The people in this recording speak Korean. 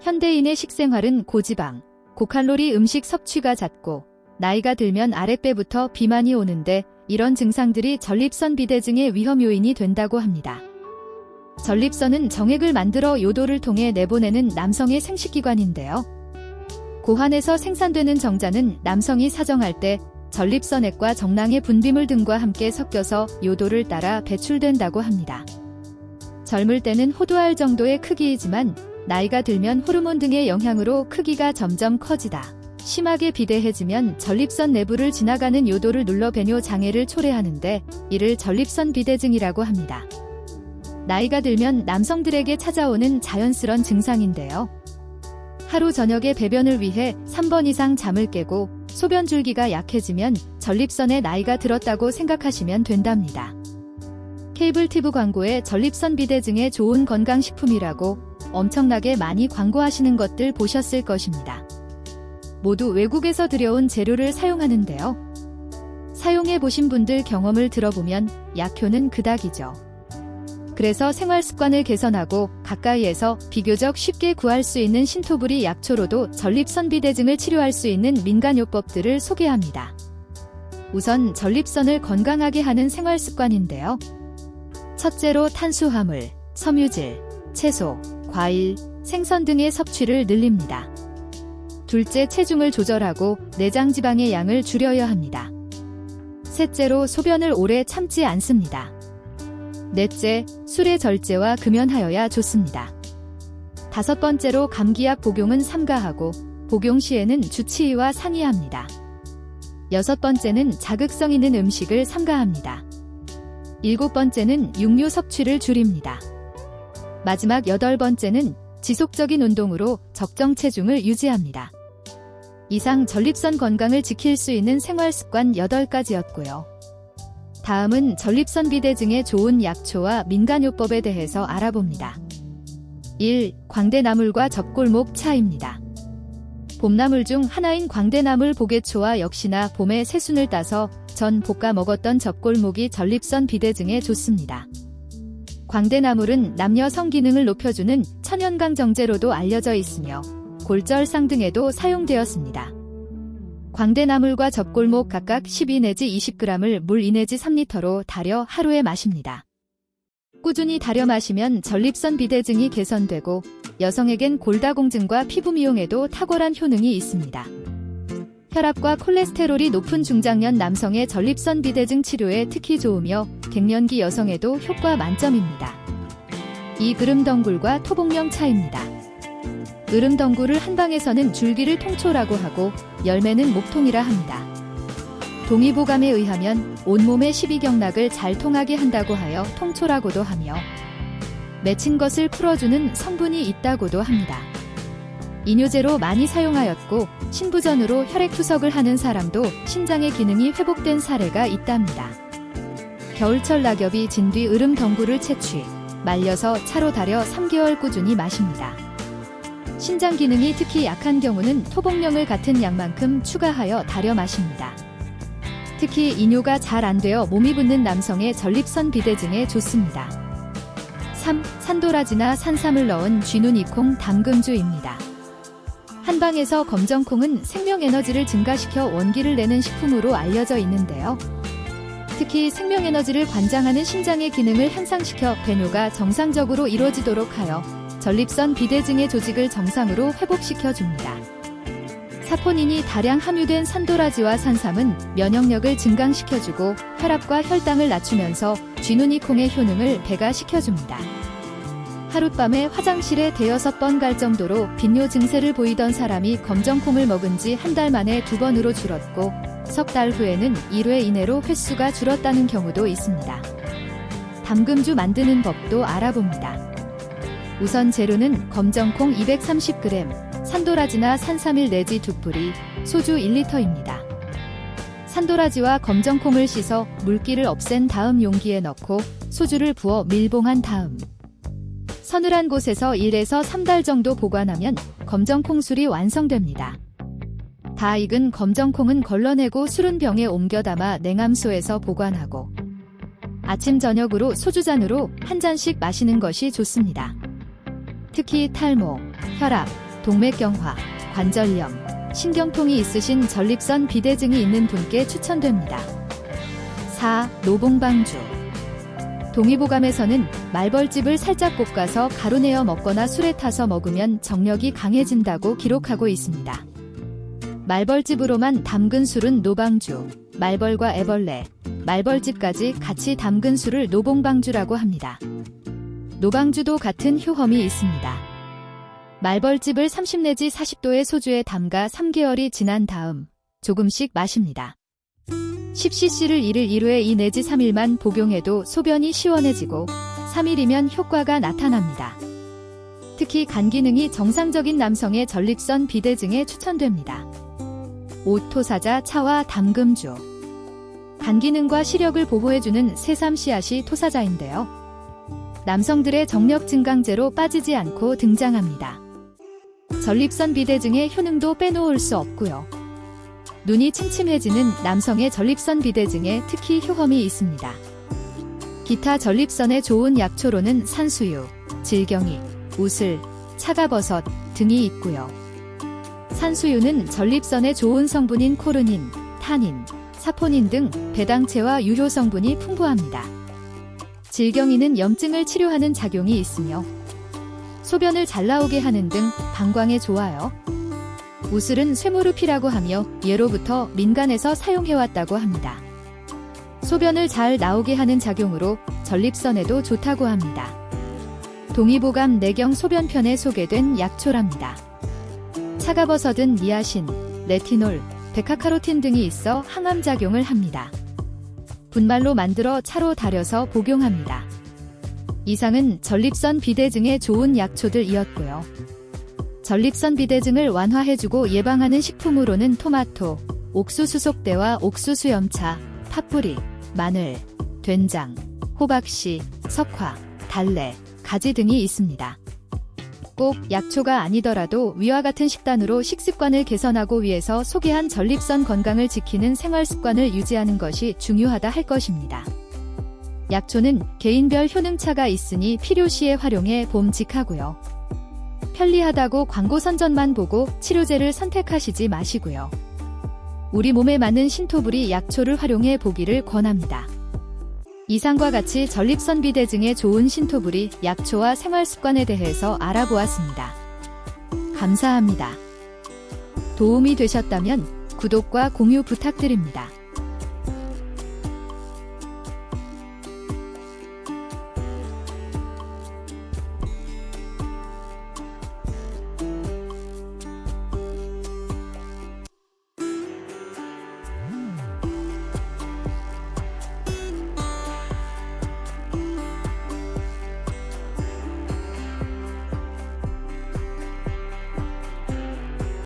현대인의 식생활은 고지방, 고칼로리 음식 섭취가 잦고 나이가 들면 아랫배부터 비만이 오는데 이런 증상들이 전립선 비대증의 위험 요인이 된다고 합니다. 전립선은 정액을 만들어 요도를 통해 내보내는 남성의 생식기관인데요. 고환에서 생산되는 정자는 남성이 사정할 때 전립선액과 정낭의 분비물 등과 함께 섞여서 요도를 따라 배출된다고 합니다. 젊을 때는 호두알 정도의 크기이지만 나이가 들면 호르몬 등의 영향으로 크기가 점점 커지다 심하게 비대해지면 전립선 내부를 지나가는 요도를 눌러 배뇨 장애를 초래하는데 이를 전립선 비대증이라고 합니다. 나이가 들면 남성들에게 찾아오는 자연스런 증상인데요. 하루 저녁에 배변을 위해 3번 이상 잠을 깨고 소변 줄기가 약해지면 전립선에 나이가 들었다고 생각하시면 된답니다. 케이블 TV 광고에 전립선 비대증에 좋은 건강식품이라고 엄청나게 많이 광고하시는 것들 보셨을 것입니다. 모두 외국에서 들여온 재료를 사용하는데요. 사용해보신 분들 경험을 들어보면 약효는 그닥이죠. 그래서 생활습관을 개선하고 가까이에서 비교적 쉽게 구할 수 있는 신토부리 약초로도 전립선 비대증을 치료할 수 있는 민간요법들을 소개합니다. 우선 전립선을 건강하게 하는 생활습관인데요. 첫째로 탄수화물, 섬유질, 채소, 과일, 생선 등의 섭취를 늘립니다. 둘째, 체중을 조절하고 내장 지방의 양을 줄여야 합니다. 셋째로 소변을 오래 참지 않습니다. 넷째, 술의 절제와 금연하여야 좋습니다. 다섯 번째로 감기약 복용은 삼가하고 복용 시에는 주치의와 상의합니다. 여섯 번째는 자극성 있는 음식을 삼가합니다. 일곱 번째는 육류 섭취를 줄입니다. 마지막 여덟 번째는 지속적인 운동으로 적정 체중을 유지합니다. 이상 전립선 건강을 지킬 수 있는 생활습관 8가지였고요. 다음은 전립선 비대증에 좋은 약초와 민간요법에 대해서 알아봅니다. 1. 광대나물과 젖골목 차입니다. 봄나물 중 하나인 광대나물 보게초와 역시나 봄에 새순을 따서 전 볶아 먹었던 젖골목이 전립선 비대증에 좋습니다. 광대나물은 남녀 성기능을 높여주는 천연강 정제로도 알려져 있으며 골절상 등에도 사용되었습니다. 광대나물과 젖골목 각각 12 내지 20g을 물 2 내지 3리터로 달여 하루에 마십니다. 꾸준히 달여 마시면 전립선 비대증이 개선되고 여성에겐 골다공증과 피부 미용에도 탁월한 효능이 있습니다. 혈압과 콜레스테롤이 높은 중장년 남성의 전립선 비대증 치료에 특히 좋으며 갱년기 여성에도 효과 만점입니다. 2. 으름덩굴과 토복령 차입니다. 으름덩굴을 한방에서는 줄기를 통초라고 하고 열매는 목통이라 합니다. 동의보감에 의하면 온몸의 십이경락을 잘 통하게 한다고 하여 통초라고도 하며 맺힌 것을 풀어주는 성분이 있다고도 합니다. 이뇨제로 많이 사용하였고 신부전으로 혈액투석을 하는 사람도 신장의 기능이 회복된 사례가 있답니다. 겨울철 낙엽이 진 뒤 으름덩굴을 채취, 말려서 차로 달여 3개월 꾸준히 마십니다. 신장 기능이 특히 약한 경우는 토복령을 같은 양만큼 추가하여 달여 마십니다. 특히 이뇨가 잘 안되어 몸이 붓는 남성의 전립선 비대증에 좋습니다. 3. 산도라지나 산삼을 넣은 쥐눈이콩 담금주입니다. 한방에서 검정콩은 생명에너지를 증가시켜 원기를 내는 식품으로 알려져 있는데요. 특히 생명에너지를 관장하는 신장의 기능을 향상시켜 배뇨가 정상적으로 이루어지도록 하여 전립선 비대증의 조직을 정상으로 회복시켜줍니다. 사포닌이 다량 함유된 산도라지와 산삼은 면역력을 증강시켜주고 혈압과 혈당을 낮추면서 쥐눈이콩의 효능을 배가시켜줍니다. 하룻밤에 화장실에 대여섯 번 갈 정도로 빈뇨 증세를 보이던 사람이 검정콩을 먹은 지 한 달 만에 2번으로 줄었고 석 달 후에는 1회 이내로 횟수가 줄었다는 경우도 있습니다. 담금주 만드는 법도 알아봅니다. 우선 재료는 검정콩 230g, 산도라지나 산삼일 내지 2뿌리, 소주 1리터입니다. 산도라지와 검정콩을 씻어 물기를 없앤 다음 용기에 넣고 소주를 부어 밀봉한 다음 서늘한 곳에서 1에서 3달 정도 보관하면 검정콩술이 완성됩니다. 다 익은 검정콩은 걸러내고 술은 병에 옮겨 담아 냉암소에서 보관하고 아침 저녁으로 소주잔으로 한 잔씩 마시는 것이 좋습니다. 특히 탈모, 혈압, 동맥경화, 관절염, 신경통이 있으신 전립선 비대증이 있는 분께 추천됩니다. 4. 노봉방주. 동의보감에서는 말벌집을 살짝 볶아서 가루내어 먹거나 술에 타서 먹으면 정력이 강해진다고 기록하고 있습니다. 말벌집으로만 담근 술은 노방주, 말벌과 애벌레, 말벌집까지 같이 담근 술을 노봉방주라고 합니다. 노방주도 같은 효험이 있습니다. 말벌집을 30 내지 40도의 소주에 담가 3개월이 지난 다음 조금씩 마십니다. 10cc를 1일 1회 2 내지 3일만 복용해도 소변이 시원해지고 3일이면 효과가 나타납니다. 특히 간 기능이 정상적인 남성의 전립선 비대증에 추천됩니다. 5. 토사자 차와 담금주. 간 기능과 시력을 보호해주는 새삼 씨앗이 토사자인데요. 남성들의 정력 증강제로 빠지지 않고 등장합니다. 전립선 비대증의 효능도 빼놓을 수 없고요. 눈이 침침해지는 남성의 전립선 비대증에 특히 효험이 있습니다. 기타 전립선에 좋은 약초로는 산수유, 질경이, 우슬, 차가버섯 등이 있고요. 산수유는 전립선에 좋은 성분인 코르닌, 타닌, 사포닌 등 배당체와 유효 성분이 풍부합니다. 질경이는 염증을 치료하는 작용이 있으며 소변을 잘 나오게 하는 등 방광에 좋아요. 우슬은 쇠무르피라고 하며 예로부터 민간에서 사용해왔다고 합니다. 소변을 잘 나오게 하는 작용으로 전립선에도 좋다고 합니다. 동의보감 내경 소변편에 소개된 약초랍니다. 차가버섯은 니아신, 레티놀, 베카카로틴 등이 있어 항암작용을 합니다. 분말로 만들어 차로 달여서 복용합니다. 이상은 전립선 비대증에 좋은 약초들이었고요. 전립선 비대증을 완화해주고 예방하는 식품으로는 토마토, 옥수수속대와 옥수수염차, 팥뿌리, 마늘, 된장, 호박씨, 석화, 달래, 가지 등이 있습니다. 꼭 약초가 아니더라도 위와 같은 식단으로 식습관을 개선하고 위에서 소개한 전립선 건강을 지키는 생활습관을 유지하는 것이 중요하다 할 것입니다. 약초는 개인별 효능차가 있으니 필요시에 활용해 봄직하고요. 편리하다고 광고 선전만 보고 치료제를 선택하시지 마시고요. 우리 몸에 맞는 신토부리 약초를 활용해 보기를 권합니다. 이상과 같이 전립선 비대증에 좋은 신토부리 약초와 생활습관에 대해서 알아보았습니다. 감사합니다. 도움이 되셨다면 구독과 공유 부탁드립니다.